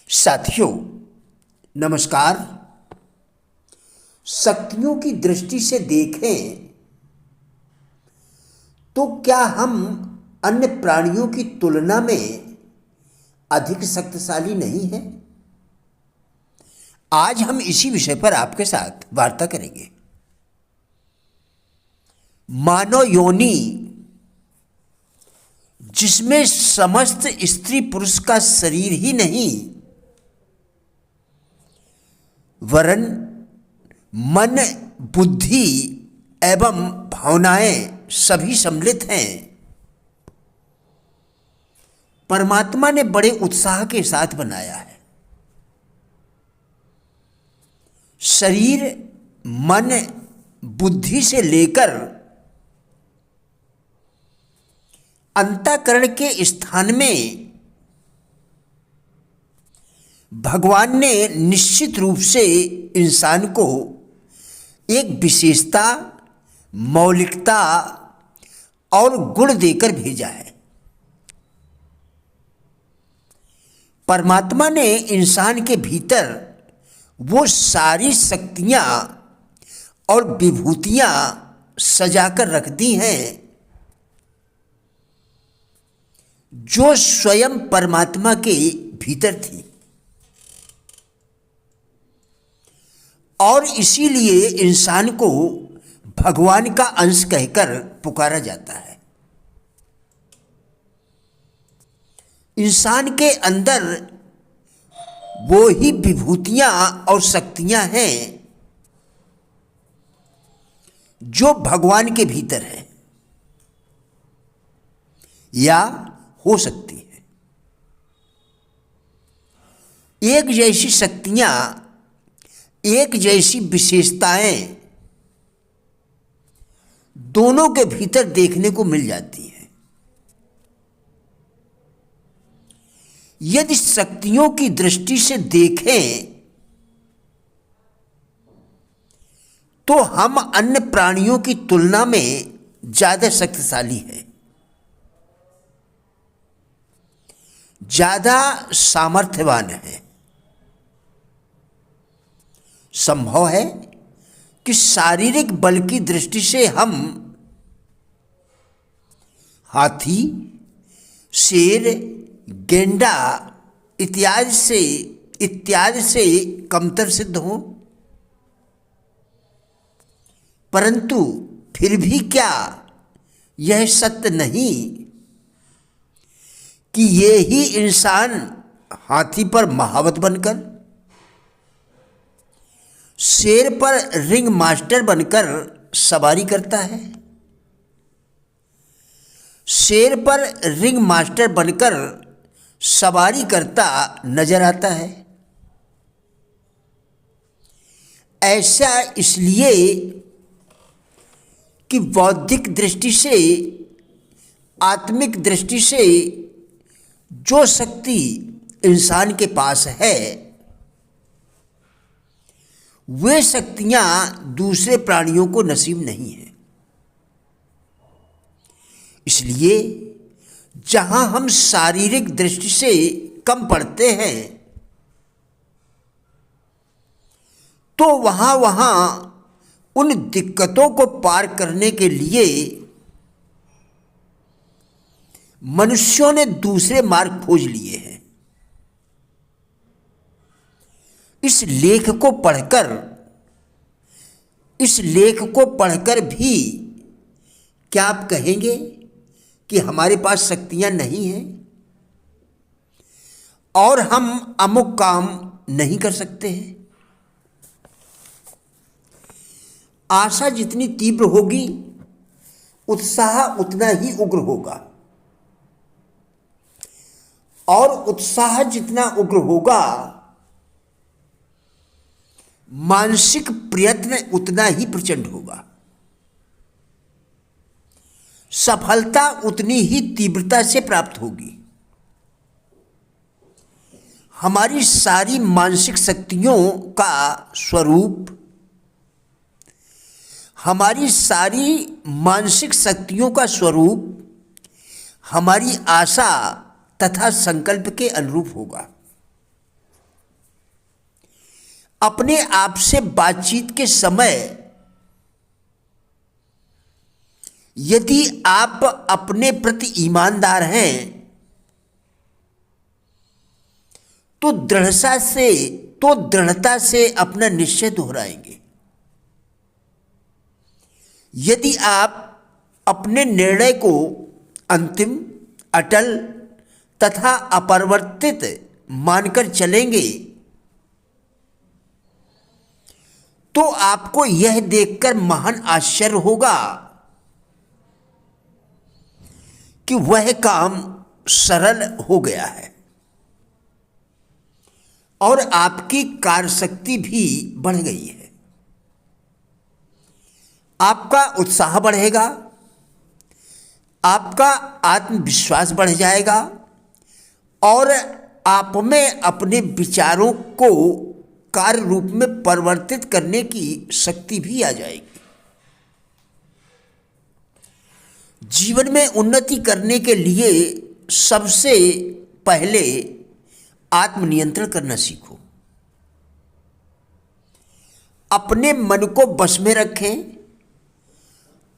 साथियों, नमस्कार। शक्तियों की दृष्टि से देखें तो क्या हम अन्य प्राणियों की तुलना में अधिक शक्तिशाली नहीं हैं? आज हम इसी विषय पर आपके साथ वार्ता करेंगे। मानव योनि, जिसमें समस्त स्त्री पुरुष का शरीर ही नहीं वरन मन, बुद्धि एवं भावनाएं सभी सम्मिलित हैं, परमात्मा ने बड़े उत्साह के साथ बनाया है। शरीर, मन, बुद्धि से लेकर अंतःकरण के स्थान में भगवान ने निश्चित रूप से इंसान को एक विशेषता, मौलिकता और गुण देकर भेजा है। परमात्मा ने इंसान के भीतर वो सारी शक्तियां और विभूतियां सजाकर रख दी हैं जो स्वयं परमात्मा के भीतर थी, और इसीलिए इंसान को भगवान का अंश कहकर पुकारा जाता है। इंसान के अंदर वो ही विभूतियां और शक्तियां हैं जो भगवान के भीतर है या हो सकती है। एक जैसी शक्तियां, एक जैसी विशेषताएं दोनों के भीतर देखने को मिल जाती हैं। यदि शक्तियों की दृष्टि से देखें तो हम अन्य प्राणियों की तुलना में ज्यादा शक्तिशाली हैं, ज्यादा सामर्थ्यवान हैं। संभव है कि शारीरिक बल की दृष्टि से हम हाथी, शेर, गेंडा इत्यादि से कमतर सिद्ध हों, परंतु फिर भी क्या यह सत्य नहीं कि ये ही इंसान हाथी पर महावत बनकर, शेर पर रिंग मास्टर बनकर सवारी करता है, शेर पर रिंग मास्टर बनकर सवारी करता नजर आता है? ऐसा इसलिए कि बौद्धिक दृष्टि से, आत्मिक दृष्टि से जो शक्ति इंसान के पास है वे शक्तियां दूसरे प्राणियों को नसीब नहीं है। इसलिए जहां हम शारीरिक दृष्टि से कम पड़ते हैं तो वहां उन दिक्कतों को पार करने के लिए मनुष्यों ने दूसरे मार्ग खोज लिए हैं। इस लेख को पढ़कर भी क्या आप कहेंगे कि हमारे पास शक्तियां नहीं हैं और हम अमुक काम नहीं कर सकते हैं? आशा जितनी तीव्र होगी उत्साह उतना ही उग्र होगा, और उत्साह जितना उग्र होगा मानसिक प्रयत्न उतना ही प्रचंड होगा, सफलता उतनी ही तीव्रता से प्राप्त होगी। हमारी सारी मानसिक शक्तियों का स्वरूप, हमारी सारी मानसिक शक्तियों का स्वरूप हमारी आशा तथा संकल्प के अनुरूप होगा। अपने आप से बातचीत के समय यदि आप अपने प्रति ईमानदार हैं तो दृढ़ता से अपना निश्चय दोहराएंगे। यदि आप अपने निर्णय को अंतिम, अटल तथा अपरिवर्तित मानकर चलेंगे तो आपको यह देखकर महान आश्चर्य होगा कि वह काम सरल हो गया है और आपकी कार्यशक्ति भी बढ़ गई है। आपका उत्साह बढ़ेगा, आपका आत्मविश्वास बढ़ जाएगा और आप में अपने विचारों को कार्य रूप में परिवर्तित करने की शक्ति भी आ जाएगी। जीवन में उन्नति करने के लिए सबसे पहले आत्मनियंत्रण करना सीखो। अपने मन को बस में रखें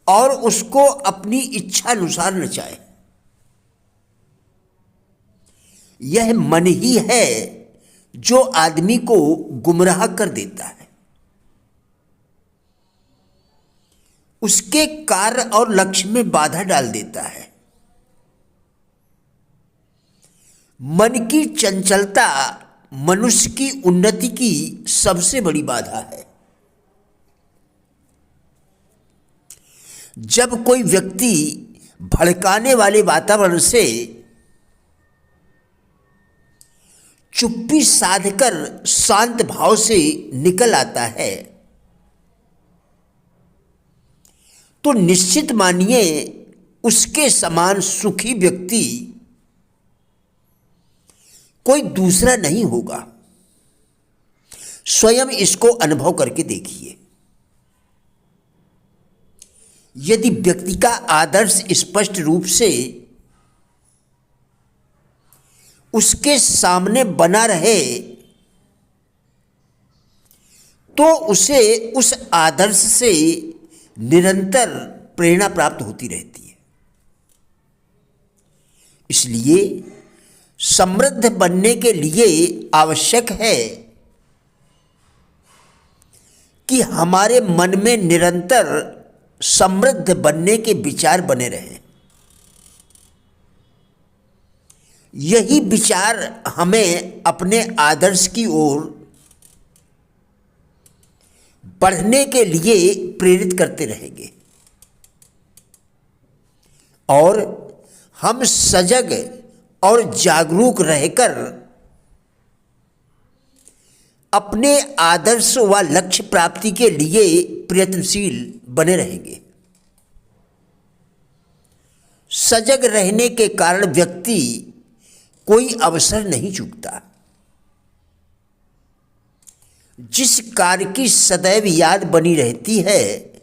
और उसको अपनी इच्छा अनुसार नचाएं। यह मन ही है जो आदमी को गुमराह कर देता है, उसके कार्य और लक्ष्य में बाधा डाल देता है। मन की चंचलता मनुष्य की उन्नति की सबसे बड़ी बाधा है। जब कोई व्यक्ति भड़काने वाले वातावरण से चुप्पी साधकर शांत भाव से निकल आता है तो निश्चित मानिए उसके समान सुखी व्यक्ति कोई दूसरा नहीं होगा। स्वयं इसको अनुभव करके देखिए। यदि व्यक्ति का आदर्श स्पष्ट रूप से उसके सामने बना रहे तो उसे उस आदर्श से निरंतर प्रेरणा प्राप्त होती रहती है। इसलिए समृद्ध बनने के लिए आवश्यक है कि हमारे मन में निरंतर समृद्ध बनने के विचार बने रहें। यही विचार हमें अपने आदर्श की ओर बढ़ने के लिए प्रेरित करते रहेंगे और हम सजग और जागरूक रहकर अपने आदर्श व लक्ष्य प्राप्ति के लिए प्रयत्नशील बने रहेंगे। सजग रहने के कारण व्यक्ति कोई अवसर नहीं चूकता। जिस कार्य की सदैव याद बनी रहती है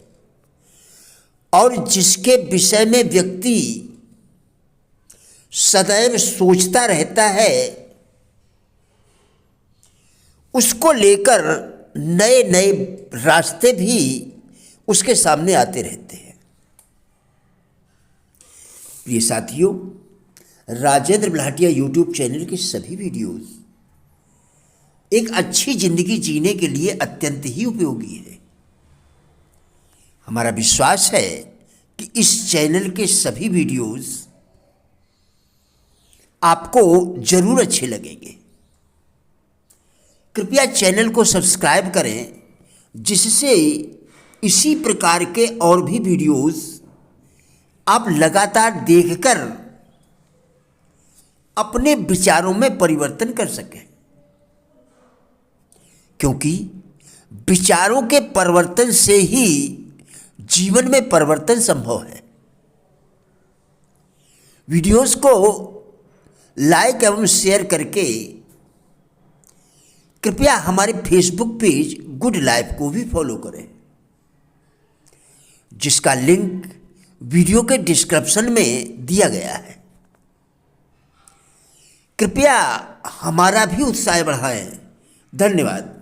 और जिसके विषय में व्यक्ति सदैव सोचता रहता है उसको लेकर नए नए रास्ते भी उसके सामने आते रहते हैं। प्रिय साथियों, राजेंद्र बल्हाटिया यूट्यूब चैनल के सभी वीडियोस एक अच्छी जिंदगी जीने के लिए अत्यंत ही उपयोगी है। हमारा विश्वास है कि इस चैनल के सभी वीडियोस आपको जरूर अच्छे लगेंगे। कृपया चैनल को सब्सक्राइब करें जिससे इसी प्रकार के और भी वीडियोस आप लगातार देखकर अपने विचारों में परिवर्तन कर सकें, क्योंकि विचारों के परिवर्तन से ही जीवन में परिवर्तन संभव है। वीडियोस को लाइक एवं शेयर करके कृपया हमारे फेसबुक पेज गुड लाइफ को भी फॉलो करें, जिसका लिंक वीडियो के डिस्क्रिप्शन में दिया गया है। कृपया हमारा भी उत्साह बढ़ाएं। धन्यवाद।